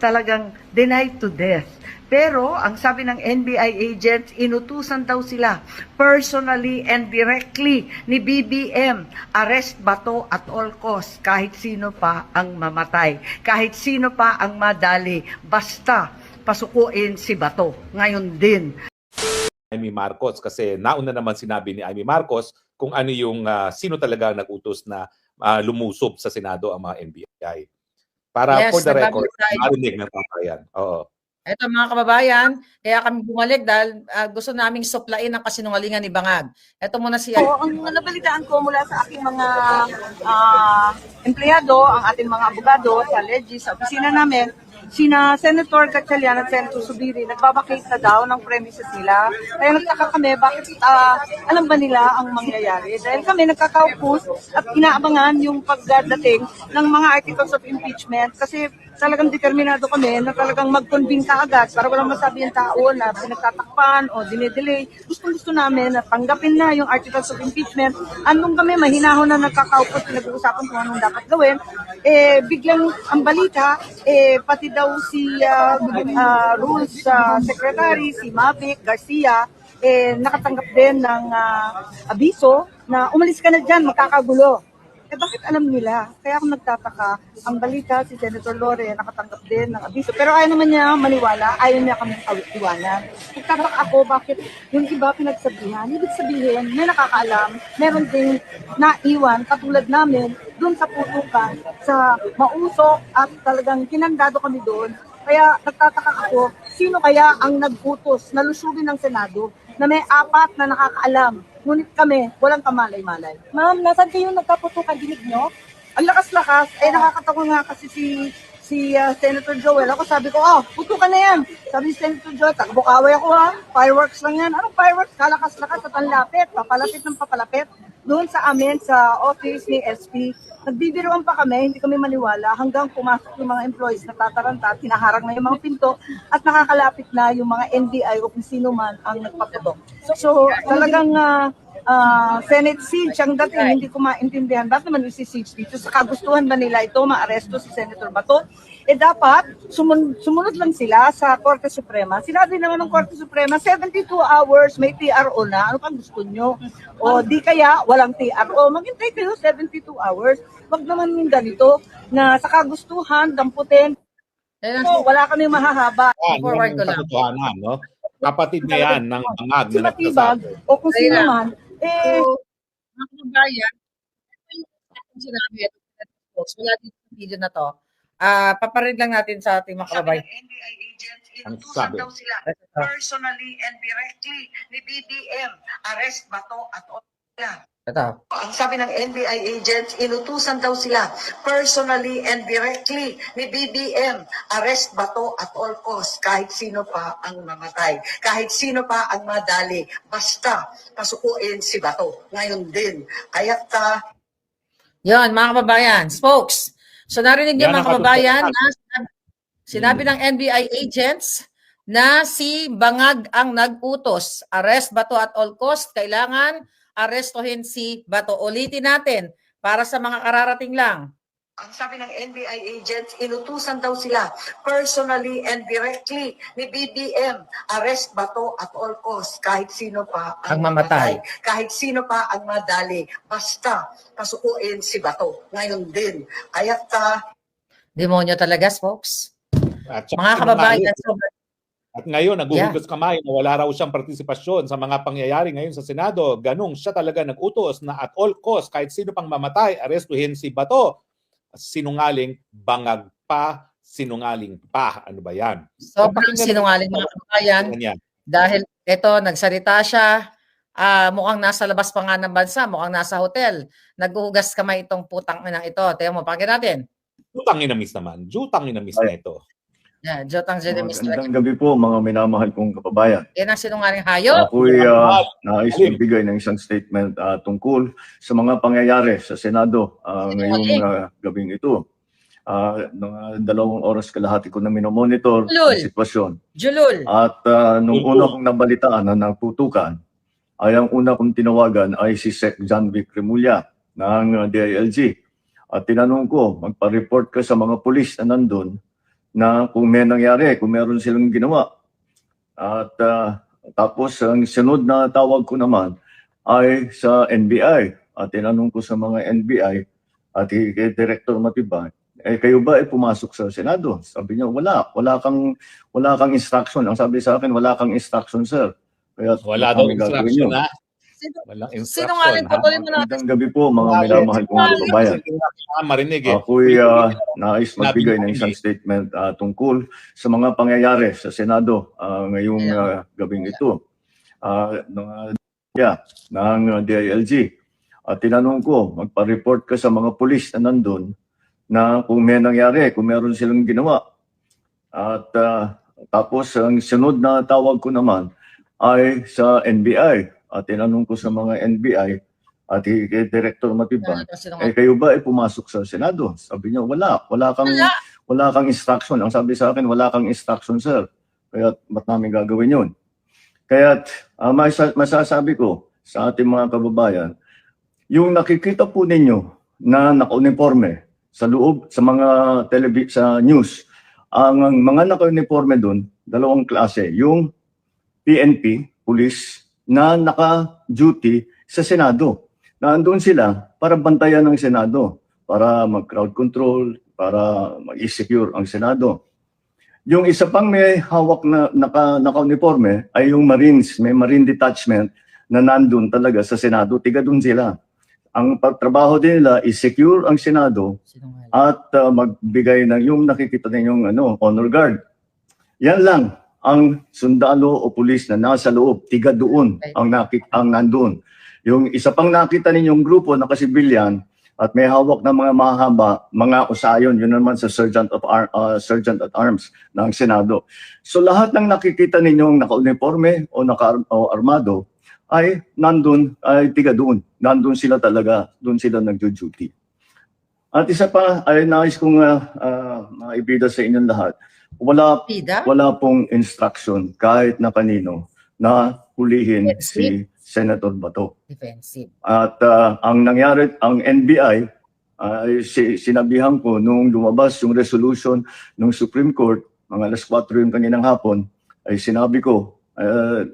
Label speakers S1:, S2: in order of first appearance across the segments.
S1: talagang denied to death. Pero ang sabi ng NBI agents, inutusan daw sila personally and directly ni BBM, arrest Bato at all costs, kahit sino pa ang mamatay, kahit sino pa ang madali, basta pasukuin si Bato. Ngayon din.
S2: Amy Marcos, kasi nauna naman sinabi ni Amy Marcos kung ano yung sino talaga nag-utos na lumusob sa Senado ang mga NBI. Para
S3: Yes,
S2: for the record,
S3: nagbabalita.
S2: marinig ng pamayan. Oo.
S3: Ito mga kababayan, kaya kami bumalik dahil gusto naming suplain ang kasinungalingan ni Bangag. Ito muna si...
S4: So, ang nabalitaan ko mula sa aking mga empleyado, ang ating mga abogado sa Legis, sa opisina namin, sina Senator Gatchalian at Senator Subiri, nagbabakate na daw ng premises nila. Kaya nagtaka kami, bakit alam ba nila ang mangyayari? Dahil kami nagkakaupos at inaabangan yung pagdating ng mga articles of impeachment kasi talagang determinado kami na talagang mag-convene ka agad para walang masabi yung tao na pinagtatakpan o dinedelay. Gusto namin na tanggapin na yung articles of impeachment. Andun kami, mahinahon na nagkakaupos, pinag-uusapan kung anong dapat gawin. Biglang ang balita, pati daw si Rules Secretary, si Mavic Garcia, nakatanggap din ng abiso na umalis ka na dyan, magkakagulo. Bakit alam nila? Kaya ako nagtataka, ang balita si Senator Lore nakatanggap din ng abiso. Pero ayaw naman niya maniwala, ayaw niya kami iwanan. Nagtataka ako bakit yung iba pinagsabihan. Ibig sabihin, may nakakaalam, meron ding naiwan katulad namin doon sa putukan, sa mausok at talagang kinandado kami doon. Kaya nagtataka ako, sino kaya ang nag-utos na lusubin ng Senado na may 4 na nakakaalam? Ngunit kami, walang kamalay-malay. Ma'am, nasan kayo nagkaputukan dinig nyo? Ang lakas-lakas, nakakatawa nga kasi si Senator Joel. Ako sabi ko, putukan na yan. Sabi ni Senator Joel, takbukaway ako fireworks lang yan. Anong fireworks? Kalakas-lakas at ang lapit, papalapit ng papalapit. Doon sa amin, sa office ni SP, nagbibiruan pa kami, hindi kami maniwala, hanggang pumasok yung mga employees na tataranta, tinaharang na yung mga pinto, at nakakalapit na yung mga NBI o kung sino man ang nagpaputok. So talagang Senate siege ang dating, hindi ko maintindihan. Bakit naman isi-siege dito? Sa kagustuhan ba nila ito, maaresto si Senator Bato? Dapat sumunod lang sila sa Korte Suprema. Sinabi naman ng Korte Suprema, 72 hours, may TRO na. Ano pang gusto nyo? O di kaya, walang TRO. Maghintay kayo 72 hours. Wag naman yung ganito na sa kagustuhan, damputin. So, wala kami mahahaba.
S3: Forward ko lang.
S2: Katotohanan, no? Kapatid na yan ng Bangag na
S4: Matibag,
S2: nagsasabi.
S4: o kung sino man,
S3: Mga kababayan, ito sinabi, wala dito sa video na to. Paparinig lang natin sa ating mga kababayan.
S1: NBI agents,
S2: Ang
S1: inutusan
S2: sabi.
S1: daw sila personally and directly ni BBM, arrest Bato at all.
S3: Ito.
S1: Ang sabi ng NBI agents, inutusan daw sila personally and directly ni BBM, arrest Bato at all costs, kahit sino pa ang mamatay, kahit sino pa ang madali, basta pasukuin si Bato. Ngayon din. Kaya't
S3: Yon, mga kababayan, spokes. So narinig niyo
S2: Yan ang
S3: mga kababayan
S2: katotohanan.
S3: na sinabi ng NBI agents na si Bangag ang nag-utos. Arrest Bato at all costs. Kailangan arestuhin si Bato. Ulitin natin para sa mga kararating lang.
S1: ang sabi ng NBI agents, inutusan daw sila personally and directly ni BBM, arrest Bato at all costs, kahit sino pa
S3: Ang mamatay.
S1: kahit sino pa ang madali, basta pasukuin si Bato. Ngayon din. Kaya't
S3: Demonyo talaga, folks.
S2: At saka
S3: Mga kababayan,
S2: sinungaling. At ngayon, naguhugas kamay na wala raw siyang partisipasyon sa mga pangyayari ngayon sa Senado. Ganong siya talaga nag-utos na at all costs, kahit sino pang mamatay, arestuhin si Bato. Sinungaling, bangag pa, sinungaling pa. Ano ba yan?
S3: Sobrang sinungaling mga kababayan. Dahil ito, nagsalita siya, mukhang nasa labas pa nga ng bansa, mukhang nasa hotel. Naghuhugas kamay itong putang inang ito. Tingnan mo, pakinggan natin.
S2: Jutang inamis naman. Jutang inamis na ito.
S3: Yeah, Jotang Jedemis.
S5: Magandang gabi po mga minamahal kong kababayan.
S3: Yan ang sinungaling hayop.
S5: Ako'y nais magbigay ng isang statement tungkol sa mga pangyayari sa Senado ngayong gabing ito. Mga 2 oras kalahati ko na minomonitor ang sitwasyon.
S3: Julul.
S5: At nung una kong nabalitaan na nagputukan, ay ang una kong tinawagan ay si Sec. John Vic Remulla ng DILG. At tinanong ko, magpa-report ka sa mga pulis na nandun na kung may nangyari, kung meron silang ginawa. At tapos ang sunod na tawag ko naman ay sa NBI. At tinanong ko sa mga NBI at kay Director Matibay, kayo ba ay pumasok sa Senado? Sabi niya, wala kang instruction. Ang sabi sa akin, wala kang instruction, sir. Kaya
S2: Wala daw
S5: kami gagawin
S2: instruction
S5: yun.
S2: ha.
S3: Sino-
S2: Walang
S3: Sinungaling,
S2: instruction ha.
S3: tuloy mo natin.
S5: Magandang gabi po, mga minamahal kong kababayan.
S2: Marinig eh.
S5: Ako'y nais magbigay ng isang statement tungkol sa mga pangyayari sa Senado ngayong gabing ito. Ng DILG. At tinanong ko, magpa-report ka sa mga pulis na nandun na kung may nangyari, kung meron silang ginawa. At tapos ang sunod na tawag ko naman ay sa NBI. At tinanong ko sa mga NBI at kay Director Matibay, kayo ba ay pumasok sa Senado? Sabi niya, wala kang instruction. Ang sabi sa akin, wala kang instruction, sir. Kaya ba't namin gagawin yun? Kaya masasabi ko sa ating mga kababayan, yung nakikita po ninyo na naka-uniforme sa loob, sa mga sa news, ang mga naka-uniforme doon, dalawang klase. Yung PNP, police, na naka-duty sa Senado. Naandun sila para bantayan ng Senado, para mag-crowd control, para mag-secure ang Senado. Yung isa pang may hawak na naka-uniforme ay yung Marines, may Marine Detachment na nandun talaga sa Senado, tiga dun sila. Ang pagtrabaho din nila is secure ang Senado at magbigay ng yung nakikita ninyong honor guard. Yan lang ang sundalo o pulis na nasa loob, tiga doon ang nandun. Yung isa pang nakita ninyong grupo na kasibilyan at may hawak ng mga mahaba, mga usayon, yun naman sa Sergeant at Arms ng Senado. So lahat ng nakikita ninyong naka-uniforme o naka-armado ay nandun, ay tiga doon. Nandun sila talaga, doon sila nagjo-duty. At isa pa ay nais kong maibida sa inyong lahat. Wala pong instruction kahit na kanino na hulihin si Senator Bato.
S3: Defensive.
S5: At ang nangyari, ang NBI, sinabihan ko nung lumabas yung resolution ng Supreme Court, mga alas 4 yung kaninang hapon, ay sinabi ko,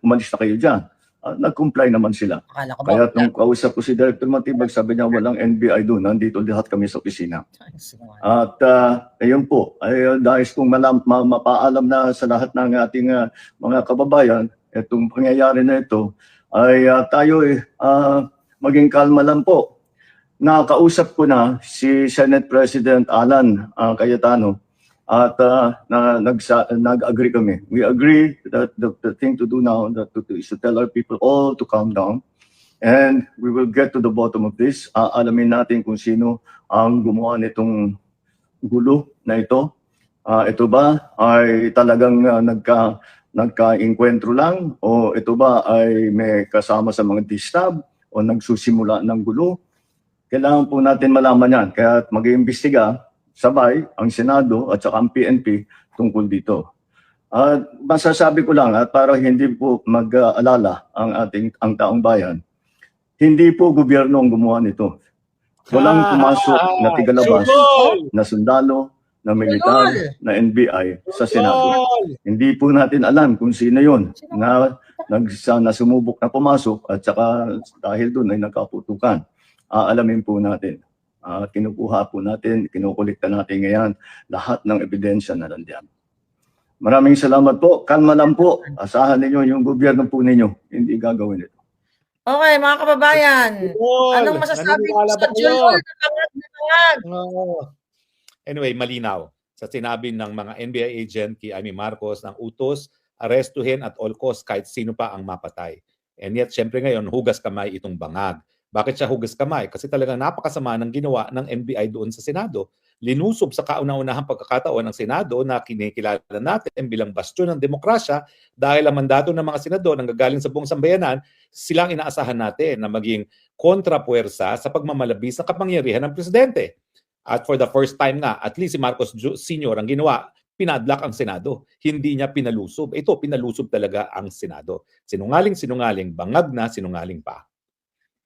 S5: umalis na kayo dyan. Nag-comply naman sila.
S3: Akala ko ba?
S5: Kaya nung kausap ko si Director Matibag, sabi niya walang NBI doon, nandito lahat kami sa opisina. At ayun po, ay dahil kong mapaalam na sa lahat ng ating mga kababayan, itong pangyayari na ito, ay tayo maging kalma lang po. Nakausap ko na si Senate President Alan Cayetano at nag-agree kami. We agree that the thing to do now is to tell our people all to calm down and we will get to the bottom of this. Alamin natin kung sino ang gumawa nitong gulo na ito. Ito ba ay talagang nagka-enkwentro lang o ito ba ay may kasama sa mga distab o nagsusimula ng gulo? Kailangan po natin malaman yan. Kaya mag-iimbestiga sabay ang Senado at saka ang PNP tungkol dito. Masasabi ko lang at para hindi po mag-alala ang taong bayan, hindi po gobyerno ang gumawa nito. Walang pumasok na tigalabas na sundalo, na militar, na NBI sa Senado. Hindi po natin alam kung sino yon na sumubok na pumasok at saka dahil doon ay nagkaputukan. Alamin po natin. Kinukuha po natin, kinukulikta natin ngayon lahat ng ebidensya na nandiyan. Maraming salamat po. Kalma lang po. Asahan ninyo yung gobyerno po ninyo. Hindi gagawin ito.
S3: Okay, mga kababayan. Anong masasabi ko sa Julol na bangag?
S2: Anyway, malinaw sa sinabi ng mga NBI agent kay Amy Marcos ng utos, arestuhin at all costs kahit sino pa ang mapatay. And yet, syempre ngayon, hugas kamay itong bangag. Bakit siya hugas kamay? Kasi talagang napakasama ng ginawa ng NBI doon sa Senado. Linusob sa kauna-unahang pagkakataon ng Senado na kinikilala natin bilang bastyon ng demokrasya dahil ang mandato ng mga senador nang gagaling sa buong sambayanan, silang inaasahan natin na maging kontrapuwersa sa pagmamalabis ng kapangyarihan ng presidente. At for the first time nga, at least si Marcos Sr. ang ginawa, pinadlock ang Senado. Hindi niya pinalusob. Ito, pinalusob talaga ang Senado. Sinungaling, bangag na, sinungaling pa.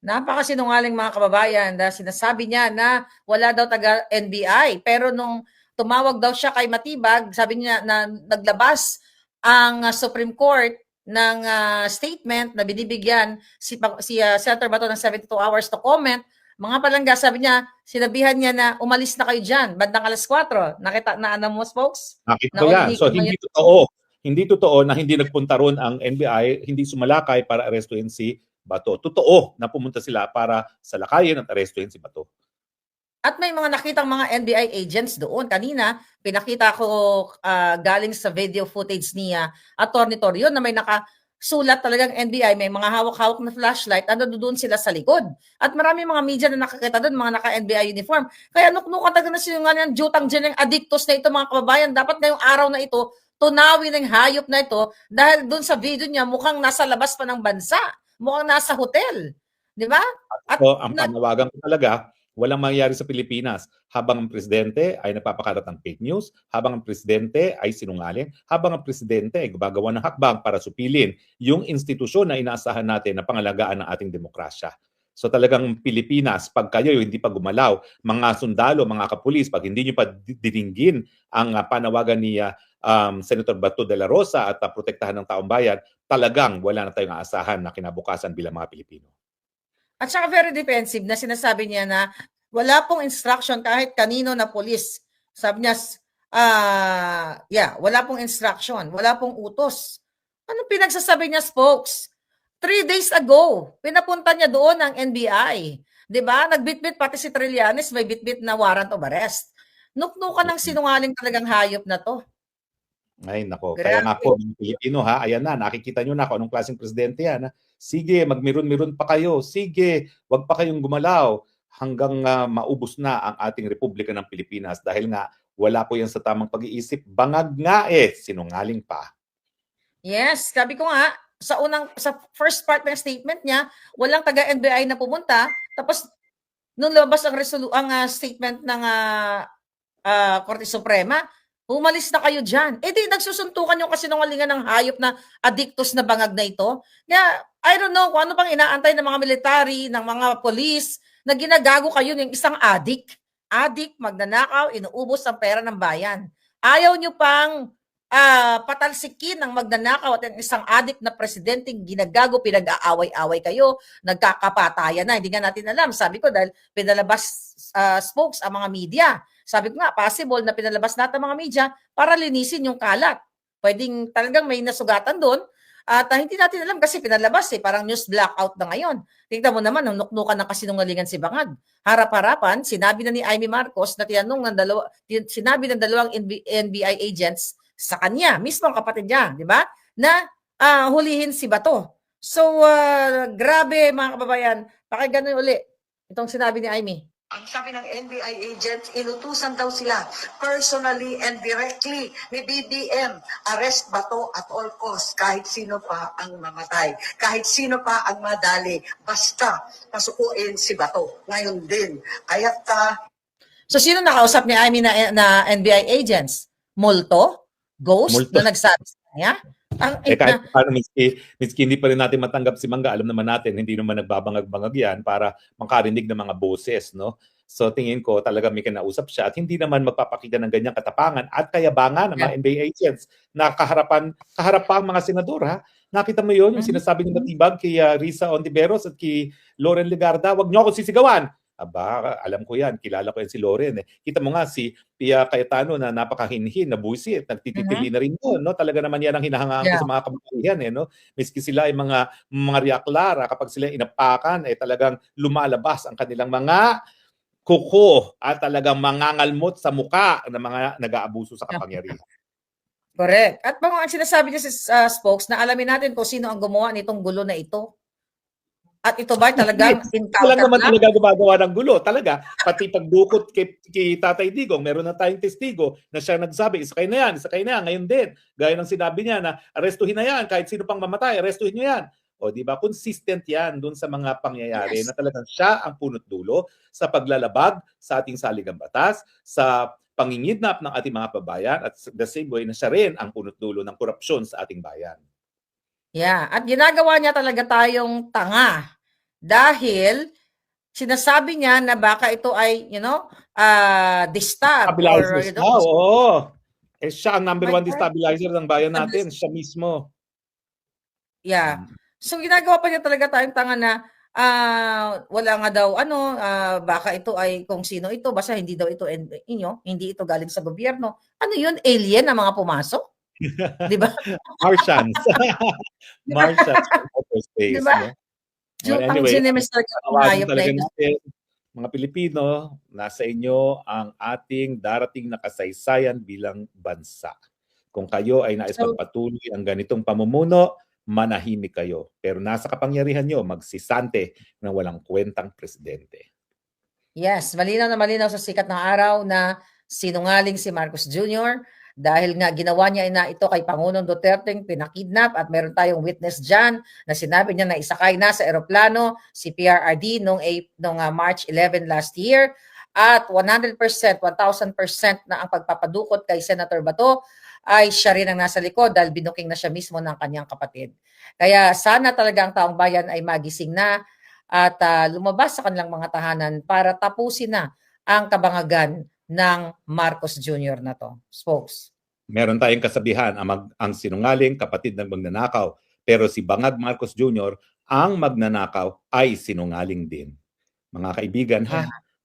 S3: Napakasinungaling mga kababayan dahil sinasabi niya na wala daw taga NBI. Pero nung tumawag daw siya kay Matibag, sabi niya na naglabas ang Supreme Court ng statement na binibigyan si Senator Bato ng 72 hours to comment. Mga palangga, sabi niya, sinabihan niya na umalis na kayo dyan, bandang alas 4. Nakita na mo, folks?
S2: Nakita ko yan. So hindi totoo. Hindi totoo na hindi nagpunta ron ang NBI, hindi sumalakay para arestuhin si Bato. Totoo na pumunta sila para salakayin at arestuhin si Bato.
S3: At may mga nakitang mga NBI agents doon. Kanina, pinakita ko galing sa video footage ni Atty. Torion na may nakasulat talagang NBI, may mga hawak-hawak na flashlight, doon sila sa likod. At marami mga media na nakakita doon, mga naka-NBI uniform. Kaya nuknukan talaga na sila nga jutang dyan yung addictos na ito, mga kababayan. Dapat ngayong araw na ito, tunawin ng hayop na ito dahil doon sa video niya, mukhang nasa labas pa ng bansa. Mukhang nasa hotel. Di ba? At
S2: so, ang panawagan ko talaga, walang mangyayari sa Pilipinas habang ang presidente ay nagpapakalat ng fake news, habang ang presidente ay sinungaling, habang ang presidente ay gumagawa ng hakbang para supilin yung institusyon na inaasahan natin na pangalagaan ng ating demokrasya. So talagang Pilipinas, pag kayo hindi pa gumalaw, mga sundalo, mga kapulis, pag hindi nyo pa dinggin ang panawagan ni Senator Bato de la Rosa at protektahan ng taong bayan, talagang wala na tayong aasahan na kinabukasan bilang mga Pilipino.
S3: At saka very defensive na sinasabi niya na wala pong instruction kahit kanino na pulis. Sabi niya, wala pong instruction, wala pong utos. Anong pinagsasabi niya, spokes? 3 days ago, pinapunta niya doon ang NBI. 'Di ba? Nagbitbit pati si Trillanes, may bitbit na warrant of arrest. Nuknukan ng sinungaling talagang hayop na to.
S2: Ay, nako. Kaya nga po, mga Pilipino ha, ayan na, nakikita nyo na kung anong klaseng presidente yan. Ha? Sige, magmiron-miron pa kayo. Sige, wag pa kayong gumalaw hanggang maubos na ang ating Republika ng Pilipinas dahil nga wala po yan sa tamang pag-iisip. Bangag nga sinungaling pa.
S3: Yes, sabi ko nga, sa first part ng statement niya, walang taga-NBI na pumunta. Tapos, nung lumabas ang statement ng Korte Suprema, umalis na kayo dyan. Di nagsusuntukan yung kasinungalingan ng hayop na addictos na bangag na ito. Kaya, I don't know kung ano pang inaantay ng mga military, ng mga police, na ginagago kayo ng isang addict. Addict, magnanakaw, inuubos ang pera ng bayan. Ayaw nyo pang patalsikin ng magnanakaw at ang isang addict na presidenteng ginagago, pinag-aaway-away kayo, nagkakapatayan na. Hindi nga natin alam. Sabi ko dahil pinalabas spokes ang mga media. Sabi ko nga, possible na pinalabas natin mga media para linisin yung kalat. Pwedeng talagang may nasugatan doon at hindi natin alam kasi pinalabas parang news blackout na ngayon. Tingnan mo naman, nung nuknukan ng kasinungalingan si Bangag. Harap-harapan, sinabi na ni Amy Marcos na sinabi ng dalawang NBI agents sa kanya, mismo ang kapatid niya, di ba? Na hulihin si Bato. So, grabe mga kababayan, pakinggan uli itong sinabi ni Amy.
S1: Ang sabi ng NBI agents, inutusan daw sila personally and directly ni BBM, arrest Bato at all costs, kahit sino pa ang mamatay, kahit sino pa ang madali, basta pasukuin si Bato. Ngayon din. Kaya't
S3: So, sino nakausap ni Amy na NBI agents? Multo? Ghost?
S2: Multo.
S3: Na nagsabi sa kanya?
S2: Kahit paano, miski hindi pa rin natin matanggap si Mangga, alam naman natin, hindi naman nagbabangag-bangag yan para makarinig ng mga boses, no? So tingin ko talaga may kinausap siya at hindi naman magpapakita ng ganyang katapangan at kayabangan ng mga NBI agents na kaharap pa ang mga senador, ha? Nakita mo yun, yung sinasabi ng Matibag kay Risa Ontiveros at kay Loren Legarda, wag niyo ako sisigawan. Aba, alam ko yan, kilala ko yan si Loren. Kita mo nga si Pia Cayetano na napakahinhin, nabuisit, nagtititili na rin doon, no? Talaga naman yan ang hinahangaan ko sa mga kababayan, no? Miski sila ay mga riaklara, kapag sila inapakan, talagang lumalabas ang kanilang mga kuko at talagang mangangalmot sa muka ng mga nag-aabuso sa kapangyarihan.
S3: Correct. At ang sinasabi niya sa spokes na alamin natin kung sino ang gumawa nitong gulo na ito. At ito ba talagang
S2: encounter naman talaga gumagawa ng gulo. Talaga, pati pagdukot kay Tatay Digong, meron na tayong testigo na siya nagsabi, isakay na yan, ngayon din. Gaya ng sinabi niya na arrestuhin na yan, kahit sino pang mamatay, arrestuhin niyo yan. O di ba, consistent yan dun sa mga pangyayari na talagang siya ang punot dulo sa paglalabag sa ating saligang batas, sa pangingidnap ng ating mga kababayan at the same way na siya rin ang punot dulo ng korupsyon sa ating bayan.
S3: Yeah, at ginagawa niya talaga tayong tanga dahil sinasabi niya na baka ito ay, distab or,
S2: Stabilizers daw, oo. Eh, siya ang number
S3: My
S2: one
S3: God.
S2: destabilizer ng bayan natin. Siya mismo.
S3: Yeah. So ginagawa pa niya talaga tayong tanga na wala nga daw baka ito ay kung sino ito, basta hindi daw ito hindi ito galing sa gobyerno. Ano yun? Alien na mga pumasok? Di ba?
S2: Martians.
S3: Di ba?
S2: Martians from outer space.
S3: Di ba?
S2: No? Well, anyway,
S3: Hayop na
S2: talaga
S3: ito.
S2: natin, mga Pilipino, nasa inyo ang ating darating na kasaysayan bilang bansa. Kung kayo ay nais magpatuloy ang ganitong pamumuno, manahimik kayo. Pero nasa kapangyarihan nyo, magsisante ng walang kwentang presidente.
S3: Yes, malinaw na malinaw sa sikat ng araw na sinungaling si Marcos Jr. dahil nga ginawa niya na ito kay Pangulong Duterte, pinakidnap at meron tayong witness dyan na sinabi niya na isakay na sa eroplano si PRRD noong March 11 last year at 100%, 1,000% na ang pagpapadukot kay Senator Bato ay siya rin ang nasa likod dahil binuking na siya mismo ng kanyang kapatid. Kaya sana talaga ang taong bayan ay magising na at lumabas sa kanilang mga tahanan para tapusin na ang kabangagan ng Marcos Jr. na to. Spokes.
S2: Meron tayong kasabihan, ang sinungaling kapatid ng magnanakaw. Pero si Bangag Marcos Jr., ang magnanakaw ay sinungaling din. Mga kaibigan,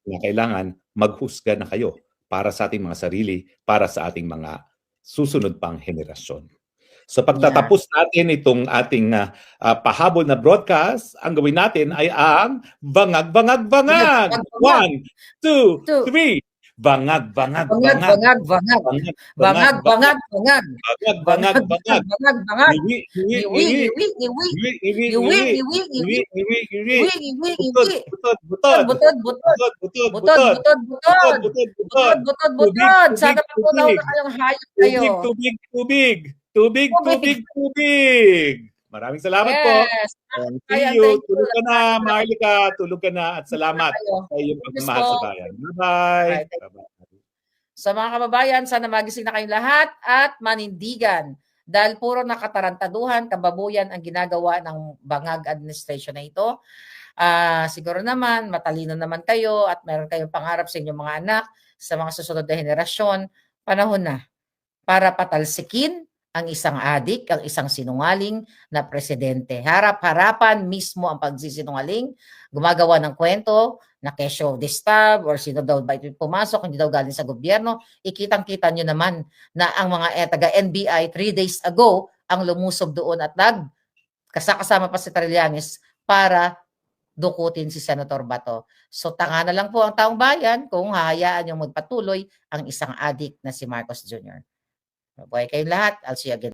S2: kailangan maghusga na kayo para sa ating mga sarili, para sa ating mga susunod pang henerasyon. So pagtatapos natin itong ating pahabol na broadcast, ang gawin natin ay ang bangag, bangag, bangag! 1, 2, 3! Bangag, bangag, bangag.
S3: Bangag, bangag. Bangag, bangag, bangag.
S2: Bangag, bangag, bangag.
S3: Bangag, bangag.
S2: Iwi, iwi,
S3: Iwi,
S2: iwi.
S3: iwi, iwi.
S2: Iwi, iwi,
S3: Iwi,
S2: iwi.
S3: iwi,
S2: Iwi, iwi, iwi.
S3: Iwi, iwi,
S2: Butod,
S3: iwi.
S2: butod, butod.
S3: Butod, butod.
S2: Butod, butod,
S3: Butod,
S2: butod.
S3: butod, butod.
S2: Butod, butod,
S3: Butod, butod, butod. Sana patunaw na kayong hayop kayo.
S2: Tubig, tubig. Tubig, tubig, tubig. Maraming salamat po.
S3: Yes.
S2: And
S3: Ay,
S2: see you.
S3: thank you.
S2: Tulog ka na, Marlica. Tulog ka na. At salamat sa iyong pagmamahal sa bayan. Bye-bye. Bye-bye.
S3: Sa mga kababayan, sana magising na kayong lahat at manindigan. Dahil puro nakatarantaduhan, kababuyan ang ginagawa ng bangag administration na ito. Siguro naman, matalino naman kayo at meron kayong pangarap sa inyong mga anak, sa mga susunod na henerasyon. Panahon na para patalsikin ang isang adik, ang isang sinungaling na presidente. Harap-harapan mismo ang pagsisinungaling, gumagawa ng kwento na kesyo disturb or sino daw ba ito pumasok, hindi daw galing sa gobyerno. Ikitang-kita nyo naman na ang mga taga-NBI 3 days ago ang lumusob doon at kasama pa si Trillanes para dukutin si Senator Bato. So tanga na lang po ang taong bayan kung hahayaan yung magpatuloy ang isang adik na si Marcos Jr. Mabuhay kayong lahat. I'll see you again.